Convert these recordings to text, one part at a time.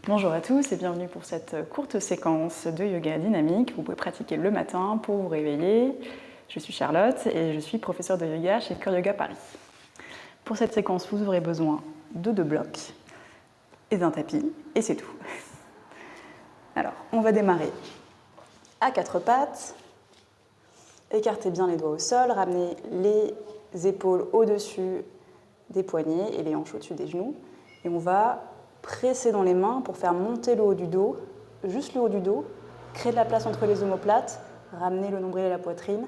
Bonjour à tous et bienvenue pour cette courte séquence de yoga dynamique. Vous pouvez pratiquer le matin pour vous réveiller. Je suis Charlotte et je suis professeure de yoga chez Cure Yoga Paris. Pour cette séquence, vous aurez besoin de 2 blocs et d'un tapis et c'est tout. Alors, on va démarrer à 4 pattes. Écartez bien les doigts au sol, ramenez les épaules au-dessus des poignets et les hanches au-dessus des genoux. Et on va presser dans les mains pour faire monter le haut du dos, juste le haut du dos, créer de la place entre les omoplates, ramener le nombril et la poitrine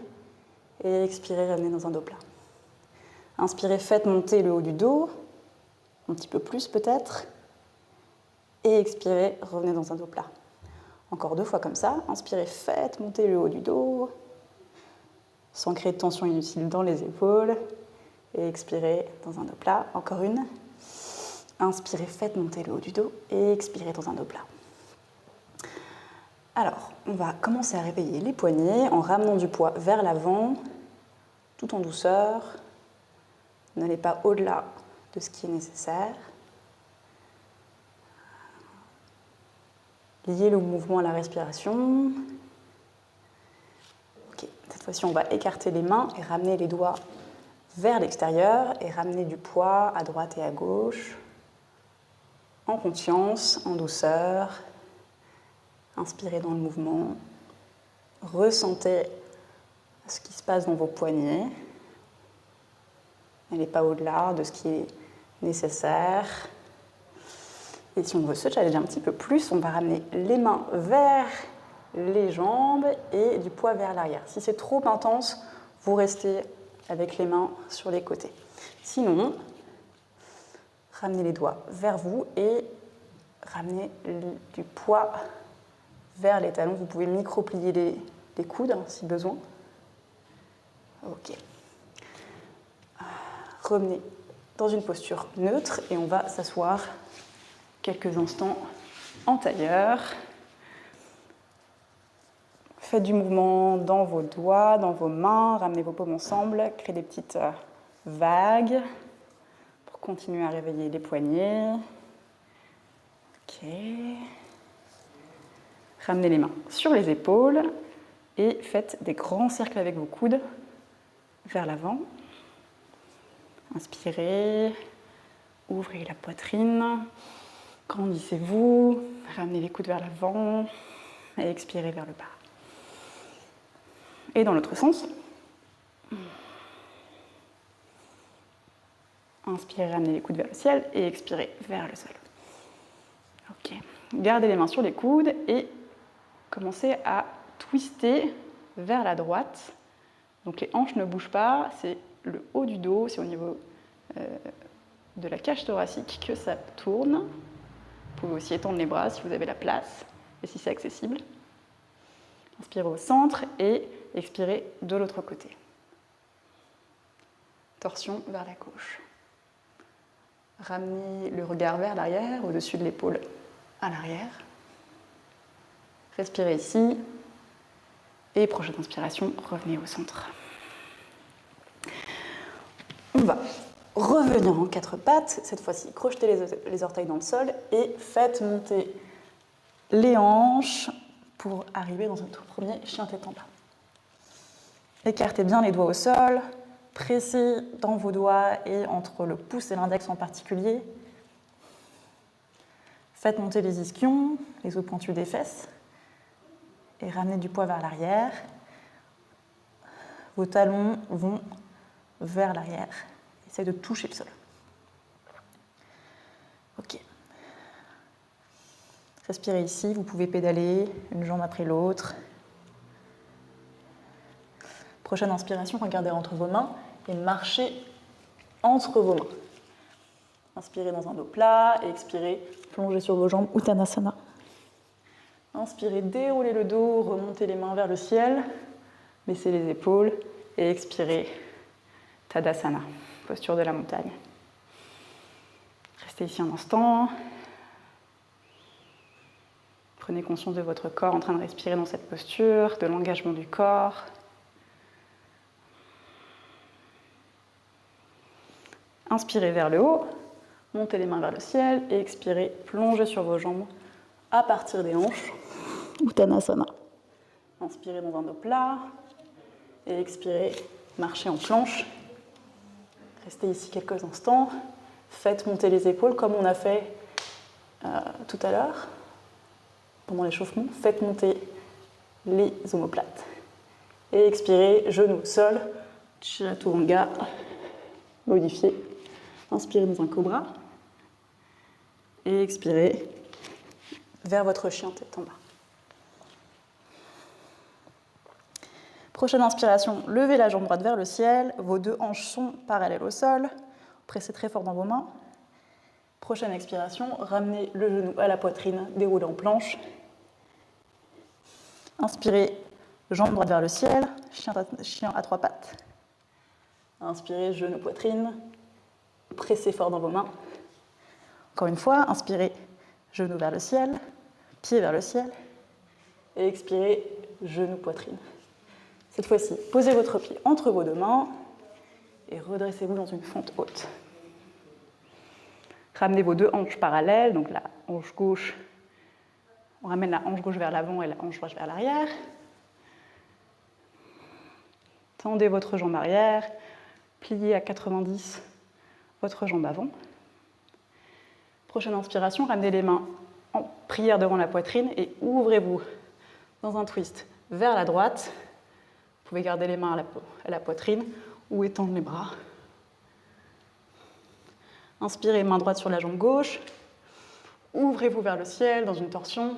et expirez, revenez dans un dos plat. Inspirez, faites monter le haut du dos, un petit peu plus peut-être, et expirez, revenez dans un dos plat. Encore 2 fois comme ça, inspirez, faites monter le haut du dos, sans créer de tension inutile dans les épaules, et expirez dans un dos plat. Encore une. Inspirez, faites monter le haut du dos et expirez dans un dos plat. Alors, on va commencer à réveiller les poignets en ramenant du poids vers l'avant, tout en douceur. N'allez pas au-delà de ce qui est nécessaire. Liez le mouvement à la respiration. Ok, cette fois-ci, on va écarter les mains et ramener les doigts vers l'extérieur et ramener du poids à droite et à gauche. En conscience, en douceur, inspirez dans le mouvement, ressentez ce qui se passe dans vos poignets, n'allez pas au-delà de ce qui est nécessaire. Et si on veut se challenger un petit peu plus, on va ramener les mains vers les jambes et du poids vers l'arrière. Si c'est trop intense, vous restez avec les mains sur les côtés. Sinon, ramenez les doigts vers vous et ramenez du poids vers les talons. Vous pouvez micro-plier les coudes si besoin. Ok. Revenez dans une posture neutre et on va s'asseoir quelques instants en tailleur. Faites du mouvement dans vos doigts, dans vos mains, ramenez vos paumes ensemble, créez des petites vagues pour continuer à réveiller les poignets. Ok. Ramenez les mains sur les épaules et faites des grands cercles avec vos coudes vers l'avant. Inspirez, ouvrez la poitrine, grandissez-vous, ramenez les coudes vers l'avant et expirez vers le bas. Et dans l'autre sens. Inspirez, ramenez les coudes vers le ciel et expirez vers le sol. Ok. Gardez les mains sur les coudes et commencez à twister vers la droite. Donc les hanches ne bougent pas, c'est le haut du dos, c'est au niveau de la cage thoracique que ça tourne. Vous pouvez aussi étendre les bras si vous avez la place et si c'est accessible. Inspirez au centre et expirez de l'autre côté. Torsion vers la gauche. Ramenez le regard vers l'arrière, au-dessus de l'épaule à l'arrière. Respirez ici. Et prochaine inspiration, revenez au centre. On va revenir en 4 pattes. Cette fois-ci, crochetez les orteils dans le sol et faites monter les hanches pour arriver dans un tout premier chien tête en bas. Écartez bien les doigts au sol. Pressez dans vos doigts et entre le pouce et l'index en particulier. Faites monter les ischions, les os pointus des fesses et ramenez du poids vers l'arrière. Vos talons vont vers l'arrière. Essayez de toucher le sol. Ok. Respirez ici, vous pouvez pédaler une jambe après l'autre. Prochaine inspiration, regardez entre vos mains et marchez entre vos mains. Inspirez dans un dos plat et expirez, plongez sur vos jambes, Uttanasana. Inspirez, déroulez le dos, remontez les mains vers le ciel, baissez les épaules et expirez, Tadasana, posture de la montagne. Restez ici un instant. Prenez conscience de votre corps en train de respirer dans cette posture, de l'engagement du corps. Inspirez vers le haut, montez les mains vers le ciel et expirez, plongez sur vos jambes à partir des hanches, Uttanasana. Inspirez dans un dos plat et expirez, marchez en planche. Restez ici quelques instants. Faites monter les épaules comme on a fait tout à l'heure pendant l'échauffement. Faites monter les omoplates. Et expirez, genoux au sol, Chaturanga, modifié. Inspirez dans un cobra. Et expirez vers votre chien tête en bas. Prochaine inspiration, levez la jambe droite vers le ciel. Vos deux hanches sont parallèles au sol. Pressez très fort dans vos mains. Prochaine expiration, ramenez le genou à la poitrine, déroulez en planche. Inspirez, jambe droite vers le ciel, chien à trois pattes. Inspirez, genou, poitrine. Pressez fort dans vos mains. Encore une fois, inspirez, genou vers le ciel, pied vers le ciel. Et expirez, genou, poitrine. Cette fois-ci, posez votre pied entre vos deux mains et redressez-vous dans une fente haute. Ramenez vos deux hanches parallèles, donc la hanche gauche, on ramène la hanche gauche vers l'avant et la hanche droite vers l'arrière. Tendez votre jambe arrière, pliez à 90 votre jambe avant. Prochaine inspiration, ramenez les mains en prière devant la poitrine et ouvrez-vous dans un twist vers la droite. Vous pouvez garder les mains à la poitrine ou étendre les bras. Inspirez, main droite sur la jambe gauche. Ouvrez-vous vers le ciel dans une torsion.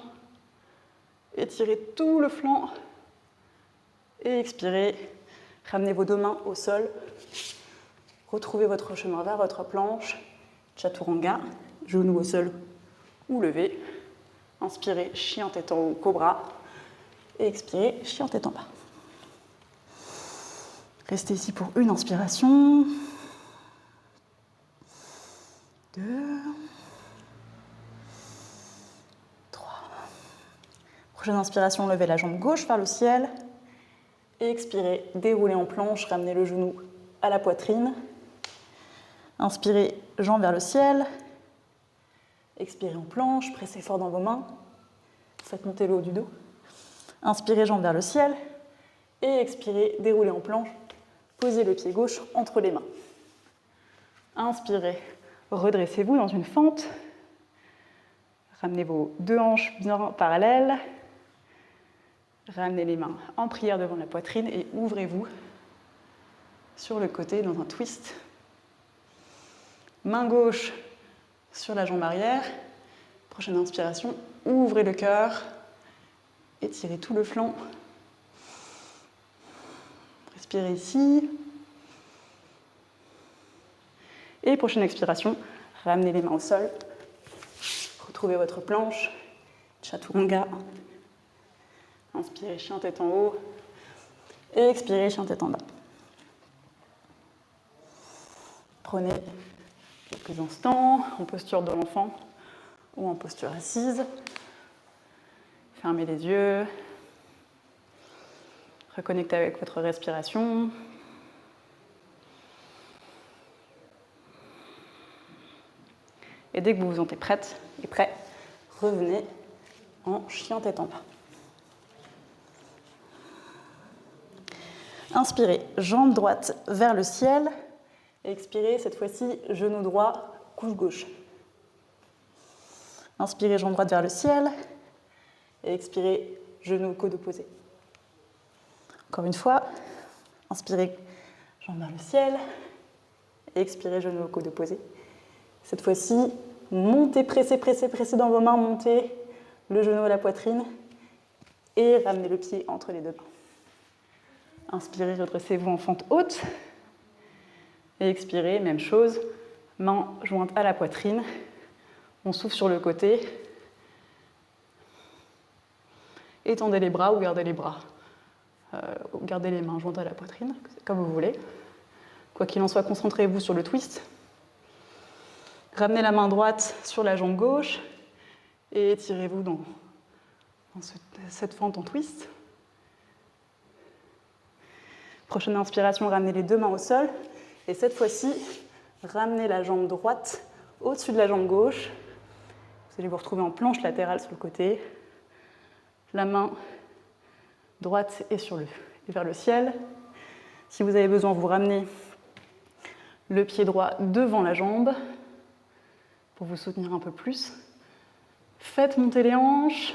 Étirez tout le flanc. Et expirez. Ramenez vos deux mains au sol. Retrouvez votre chemin vers votre planche. Chaturanga, genoux au sol ou levé. Inspirez, chien tête en haut, cobra. Et expirez, chien tête en bas. Restez ici pour une inspiration. 2, 3. Prochaine inspiration, levez la jambe gauche vers le ciel. Et expirez, déroulez en planche, ramenez le genou à la poitrine. Inspirez, jambe vers le ciel. Expirez en planche, pressez fort dans vos mains. Faites monter le haut du dos. Inspirez, jambe vers le ciel. Et expirez, déroulez en planche. Posez le pied gauche entre les mains. Inspirez, redressez-vous dans une fente. Ramenez vos deux hanches bien parallèles. Ramenez les mains en prière devant la poitrine et ouvrez-vous sur le côté dans un twist. Main gauche sur la jambe arrière. Prochaine inspiration, ouvrez le cœur. Étirez tout le flanc. Respirez ici. Et prochaine expiration, ramenez les mains au sol. Retrouvez votre planche. Chaturanga. Inspirez, chien tête en haut. Et expirez, chien tête en bas. Prenez quelques instants en posture de l'enfant ou en posture assise. Fermez les yeux. Reconnectez avec votre respiration. Et dès que vous vous sentez prête et prêt, revenez en chien tête en bas. Inspirez, jambe droite vers le ciel. Expirez, cette fois-ci, genou droit, couche gauche. Inspirez, jambe droite vers le ciel. Et expirez, genou, coude opposé. Encore une fois, inspirez, jambe vers le ciel. Et expirez, genou, coude opposé. Cette fois-ci, montez, pressez dans vos mains, montez le genou à la poitrine et ramenez le pied entre les deux mains. Inspirez, redressez-vous en fente haute. Et expirez, même chose, main jointe à la poitrine. On souffle sur le côté. Étendez les bras ou gardez les bras. Gardez les mains jointes à la poitrine, comme vous voulez. Quoi qu'il en soit, concentrez-vous sur le twist. Ramenez la main droite sur la jambe gauche et étirez-vous dans cette fente en twist. Prochaine inspiration, ramenez les deux mains au sol. Et cette fois-ci, ramenez la jambe droite au-dessus de la jambe gauche. Vous allez vous retrouver en planche latérale sur le côté. La main droite est vers le ciel. Si vous avez besoin, vous ramenez le pied droit devant la jambe pour vous soutenir un peu plus. Faites monter les hanches.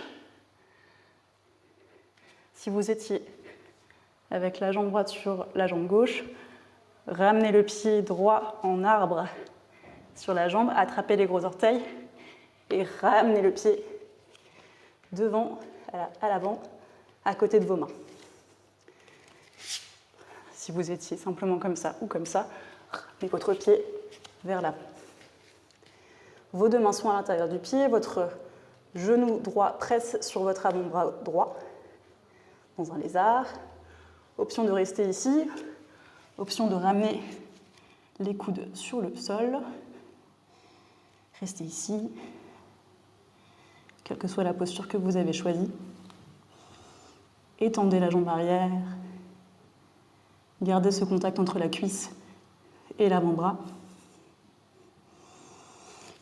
Si vous étiez avec la jambe droite sur la jambe gauche, ramenez le pied droit en arbre sur la jambe, attrapez les gros orteils et ramenez le pied devant, à l'avant, à côté de vos mains. Si vous étiez simplement comme ça ou comme ça, ramenez votre pied vers l'avant. Vos deux mains sont à l'intérieur du pied, votre genou droit presse sur votre avant-bras droit, dans un lézard. Option de rester ici, option de ramener les coudes sur le sol. Restez ici, quelle que soit la posture que vous avez choisie. Étendez la jambe arrière. Gardez ce contact entre la cuisse et l'avant-bras.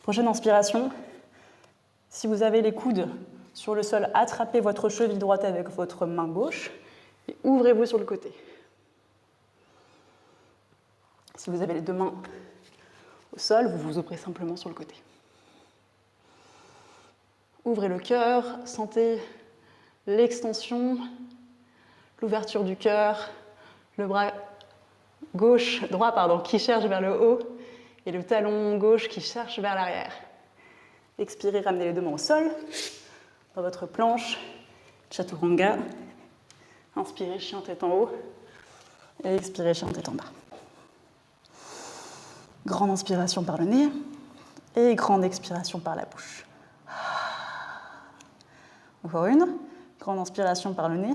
Prochaine inspiration. Si vous avez les coudes sur le sol, attrapez votre cheville droite avec votre main gauche et ouvrez-vous sur le côté. Si vous avez les deux mains au sol, vous vous ouvrez simplement sur le côté. Ouvrez le cœur, sentez l'extension, l'ouverture du cœur, le bras droit qui cherche vers le haut et le talon gauche qui cherche vers l'arrière. Expirez, ramenez les deux mains au sol, dans votre planche, Chaturanga. Inspirez, chien tête en haut, et expirez, chien tête en bas. Grande inspiration par le nez, et grande expiration par la bouche. Encore une, grande inspiration par le nez,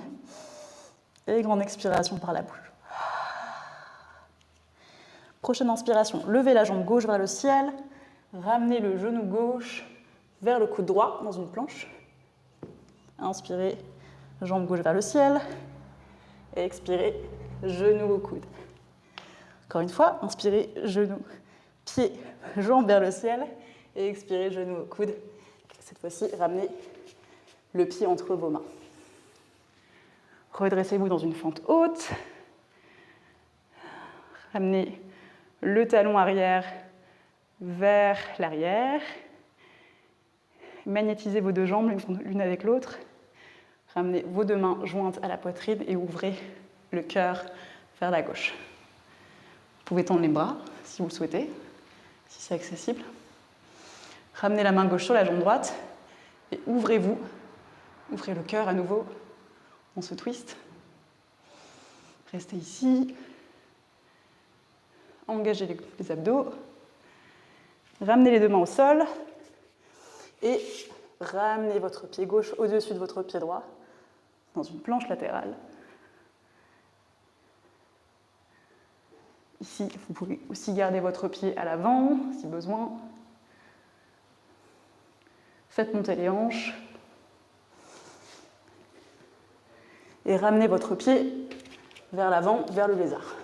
et grande expiration par la bouche. Prochaine inspiration, levez la jambe gauche vers le ciel, ramenez le genou gauche vers le coude droit dans une planche. Inspirez, jambe gauche vers le ciel, et expirez, genou au coude. Encore une fois, inspirez, genou, pied, jambe vers le ciel, et expirez, genou au coude. Cette fois-ci, ramenez le pied entre vos mains. Redressez-vous dans une fente haute. Ramenez le talon arrière vers l'arrière. Magnétisez vos deux jambes l'une avec l'autre. Ramenez vos deux mains jointes à la poitrine et ouvrez le cœur vers la gauche. Vous pouvez tendre les bras si vous le souhaitez, si c'est accessible. Ramenez la main gauche sur la jambe droite et ouvrez-vous. Ouvrez le cœur à nouveau dans ce twist. Restez ici. Engagez les abdos. Ramenez les deux mains au sol. Et ramenez votre pied gauche au-dessus de votre pied droit dans une planche latérale. Ici, vous pouvez aussi garder votre pied à l'avant si besoin. Faites monter les hanches. Et ramenez votre pied vers l'avant, vers le lézard.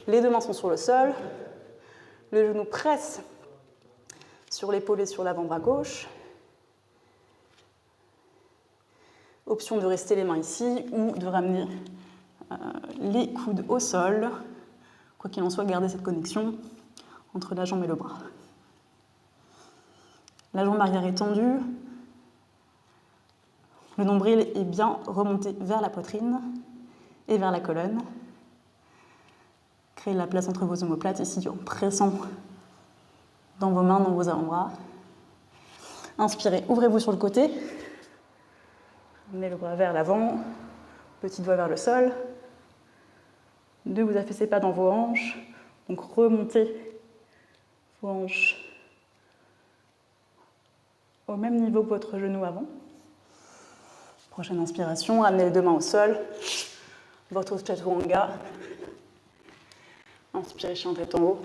Les deux mains sont sur le sol. Le genou presse sur l'épaule et sur l'avant-bras gauche. Option de rester les mains ici ou de ramener les coudes au sol. Quoi qu'il en soit, gardez cette connexion entre la jambe et le bras. La jambe arrière est tendue. Le nombril est bien remonté vers la poitrine et vers la colonne. Créez de la place entre vos omoplates ici en pressant dans vos mains, dans vos avant-bras. Inspirez, ouvrez-vous sur le côté. Amenez le bras vers l'avant, petit doigt vers le sol. Ne vous affaissez pas dans vos hanches, donc remontez vos hanches au même niveau que votre genou avant. Prochaine inspiration, ramenez les deux mains au sol, votre Chaturanga. Inspirez, chien tête en haut,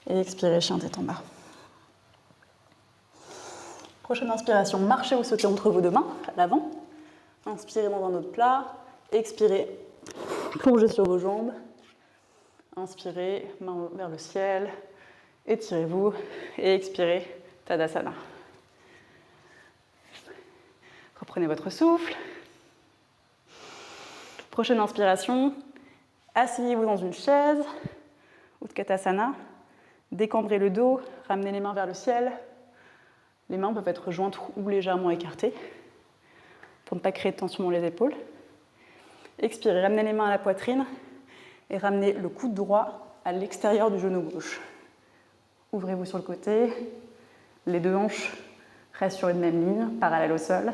et expirez, chien tête en bas. Prochaine inspiration, marchez ou sautez entre vos deux mains, à l'avant. Inspirez dans un autre plat, expirez, plongez sur vos jambes. Inspirez, main vers le ciel, étirez-vous, et expirez, Tadasana. Reprenez votre souffle. Prochaine inspiration, asseyez-vous dans une chaise, Utkatasana. Décambrez le dos, ramenez les mains vers le ciel. Les mains peuvent être jointes ou légèrement écartées pour ne pas créer de tension dans les épaules. Expirez, ramenez les mains à la poitrine et ramenez le coude droit à l'extérieur du genou gauche. Ouvrez-vous sur le côté, les deux hanches restent sur une même ligne, parallèle au sol.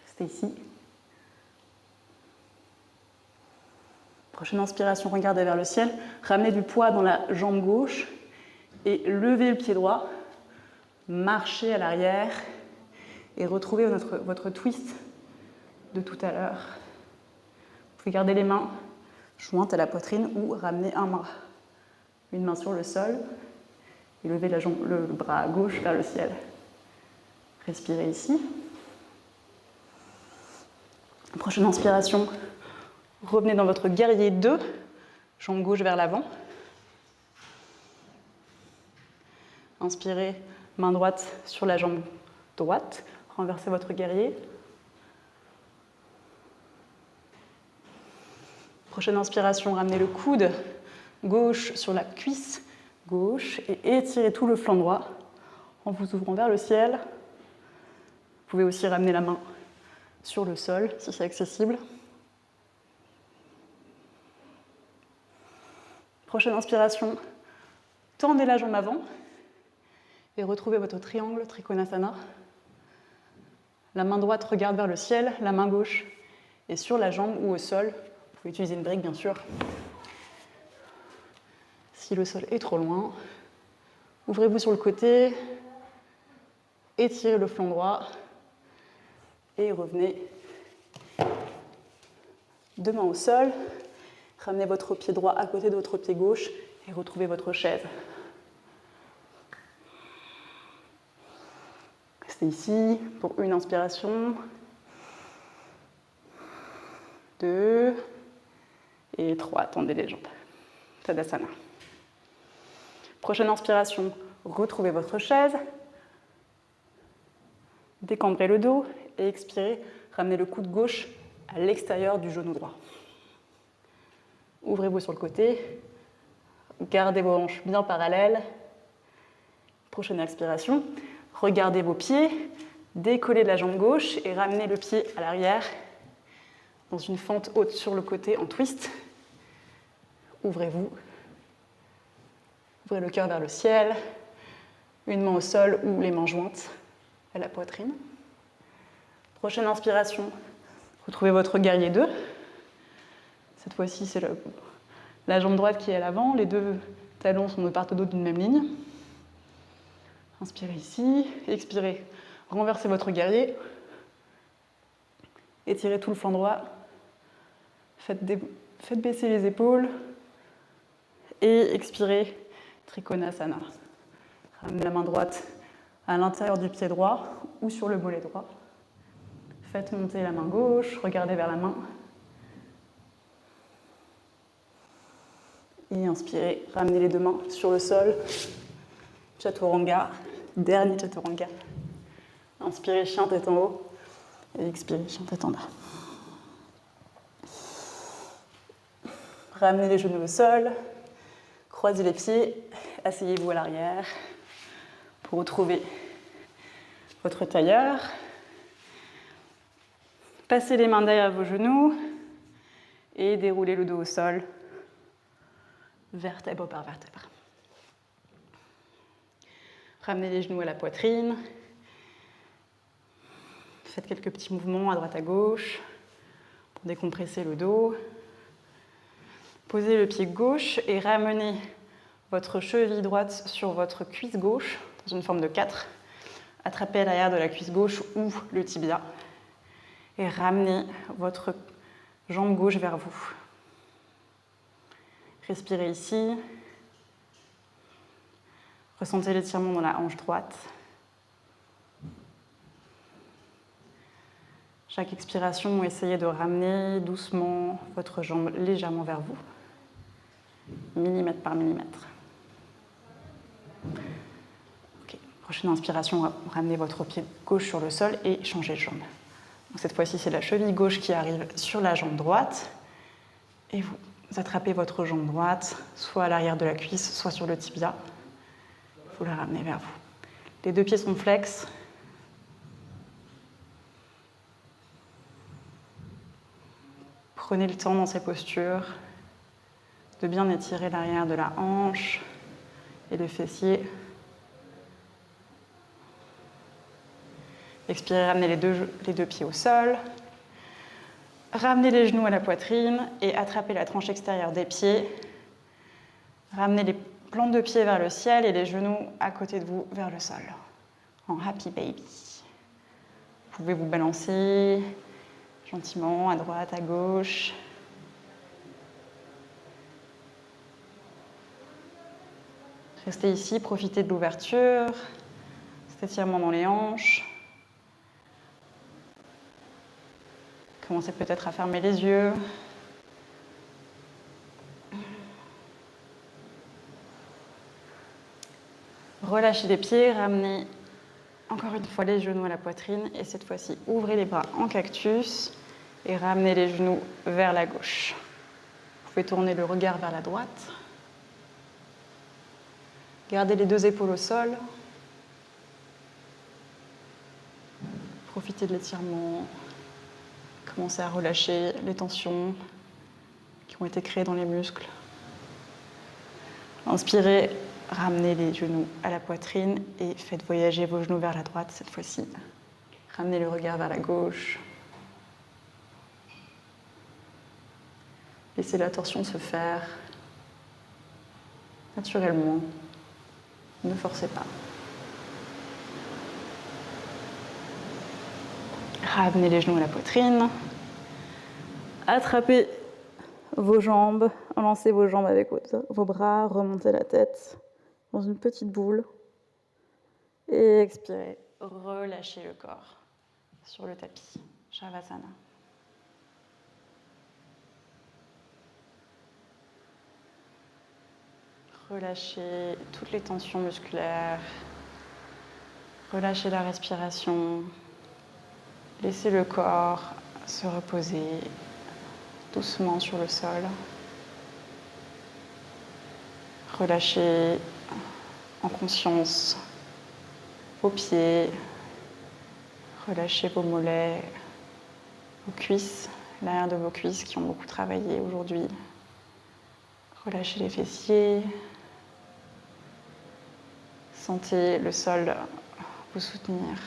Restez ici. Prochaine inspiration, regardez vers le ciel. Ramenez du poids dans la jambe gauche et levez le pied droit. Marchez à l'arrière et retrouvez votre twist de tout à l'heure. Vous pouvez garder les mains jointes à la poitrine ou ramener une main sur le sol et lever le bras gauche vers le ciel. Respirez ici. Prochaine inspiration, revenez dans votre guerrier 2, jambe gauche vers l'avant. Inspirez, main droite sur la jambe droite, renversez votre guerrier. Prochaine inspiration, ramenez le coude gauche sur la cuisse gauche et étirez tout le flanc droit en vous ouvrant vers le ciel. Vous pouvez aussi ramener la main sur le sol si c'est accessible. Prochaine inspiration, tendez la jambe avant et retrouvez votre triangle Trikonasana. La main droite regarde vers le ciel, la main gauche est sur la jambe ou au sol. Vous pouvez utiliser une brique bien sûr. Si le sol est trop loin, ouvrez-vous sur le côté, étirez le flanc droit et revenez. Deux mains au sol, ramenez votre pied droit à côté de votre pied gauche et retrouvez votre chaise. Restez ici pour une inspiration, 2 et 3. Tendez les jambes. Tadasana. Prochaine inspiration, retrouvez votre chaise, décambrez le dos et expirez, ramenez le coude gauche à l'extérieur du genou droit. Ouvrez-vous sur le côté, gardez vos hanches bien parallèles. Prochaine expiration, regardez vos pieds, décollez la jambe gauche et ramenez le pied à l'arrière dans une fente haute sur le côté en twist. Ouvrez-vous. Ouvrez le cœur vers le ciel, une main au sol ou les mains jointes à la poitrine. Prochaine inspiration, retrouvez votre guerrier 2. Cette fois-ci, c'est la jambe droite qui est à l'avant, les deux talons sont de part et d'autre d'une même ligne. Inspirez ici, expirez, renversez votre guerrier, étirez tout le flanc droit, faites baisser les épaules et expirez, Trikonasana. Ramenez la main droite à l'intérieur du pied droit ou sur le mollet droit. Faites monter la main gauche, regardez vers la main. Et inspirez, ramenez les deux mains sur le sol. Chaturanga, dernier Chaturanga. Inspirez, chien tête en haut. Et expirez, chien tête en bas. Ramenez les genoux au sol. Croisez les pieds. Asseyez-vous à l'arrière pour retrouver votre tailleur. Passez les mains derrière vos genoux et déroulez le dos au sol, vertèbre par vertèbre. Ramenez les genoux à la poitrine. Faites quelques petits mouvements à droite à gauche pour décompresser le dos. Posez le pied gauche et ramenez votre cheville droite sur votre cuisse gauche dans une forme de 4. Attrapez à l'arrière de la cuisse gauche ou le tibia et ramenez votre jambe gauche vers vous. Respirez ici. Ressentez l'étirement dans la hanche droite. Chaque expiration, essayez de ramener doucement votre jambe légèrement vers vous, millimètre par millimètre. Ok, Prochaine inspiration, ramenez votre pied gauche sur le sol et changez de jambe. Donc cette fois-ci, c'est la cheville gauche qui arrive sur la jambe droite. Et vous attrapez votre jambe droite, soit à l'arrière de la cuisse, soit sur le tibia. Vous la ramenez vers vous. Les deux pieds sont flex. Prenez le temps dans ces postures de bien étirer l'arrière de la hanche et le fessier. Expirez, ramenez les deux pieds au sol. Ramenez les genoux à la poitrine et attrapez la tranche extérieure des pieds. Ramenez les plantes de pied vers le ciel et les genoux à côté de vous vers le sol. En happy baby. Vous pouvez vous balancer gentiment à droite, à gauche. Restez ici, profitez de l'ouverture, cet étirement dans les hanches. Commencez peut-être à fermer les yeux. Relâchez les pieds, ramenez encore une fois les genoux à la poitrine et cette fois-ci, ouvrez les bras en cactus et ramenez les genoux vers la gauche. Vous pouvez tourner le regard vers la droite. Gardez les deux épaules au sol. Profitez de l'étirement. Commencez à relâcher les tensions qui ont été créées dans les muscles. Inspirez, ramenez les genoux à la poitrine et faites voyager vos genoux vers la droite cette fois-ci. Ramenez le regard vers la gauche. Laissez la torsion se faire naturellement. Ne forcez pas. Ramenez les genoux à la poitrine. Attrapez vos jambes, lancez vos jambes avec vos bras, remontez la tête dans une petite boule. Et expirez, relâchez le corps sur le tapis. Shavasana. Relâchez toutes les tensions musculaires. Relâchez la respiration. Laissez le corps se reposer doucement sur le sol. Relâchez en conscience vos pieds. Relâchez vos mollets, vos cuisses, l'arrière de vos cuisses qui ont beaucoup travaillé aujourd'hui. Relâchez les fessiers. Sentez le sol vous soutenir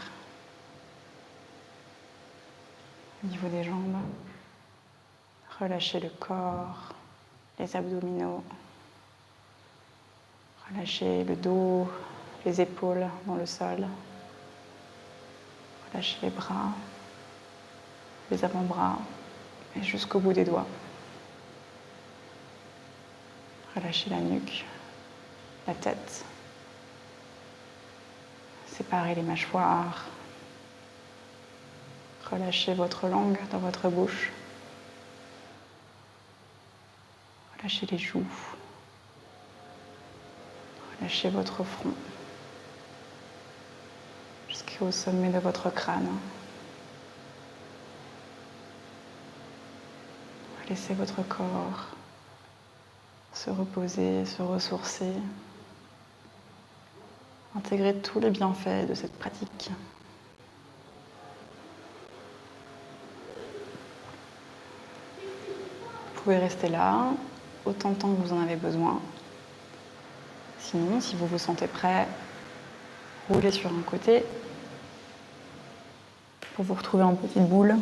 au niveau des jambes. Relâchez le corps, les abdominaux. Relâchez le dos, les épaules dans le sol. Relâchez les bras, les avant-bras et jusqu'au bout des doigts. Relâchez la nuque, la tête. Séparez les mâchoires. Relâchez votre langue dans votre bouche. Relâchez les joues. Relâchez votre front jusqu'au sommet de votre crâne. Laissez votre corps se reposer, se ressourcer. Intégrez tous les bienfaits de cette pratique. Vous pouvez rester là autant de temps que vous en avez besoin. Sinon, si vous vous sentez prêt, roulez sur un côté pour vous retrouver en petite boule.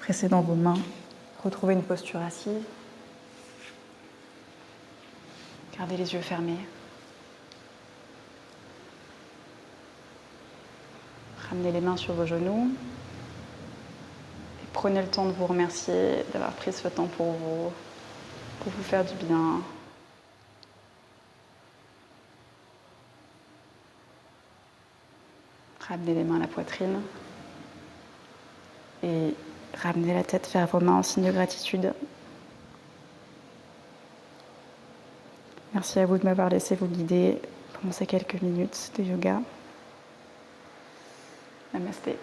Pressez dans vos mains, retrouvez une posture assise. Gardez les yeux fermés. Ramenez les mains sur vos genoux. Et prenez le temps de vous remercier d'avoir pris ce temps pour vous faire du bien. Ramenez les mains à la poitrine. Et ramenez la tête vers vos mains en signe de gratitude. Merci à vous de m'avoir laissé vous guider pendant ces quelques minutes de yoga. Namasté.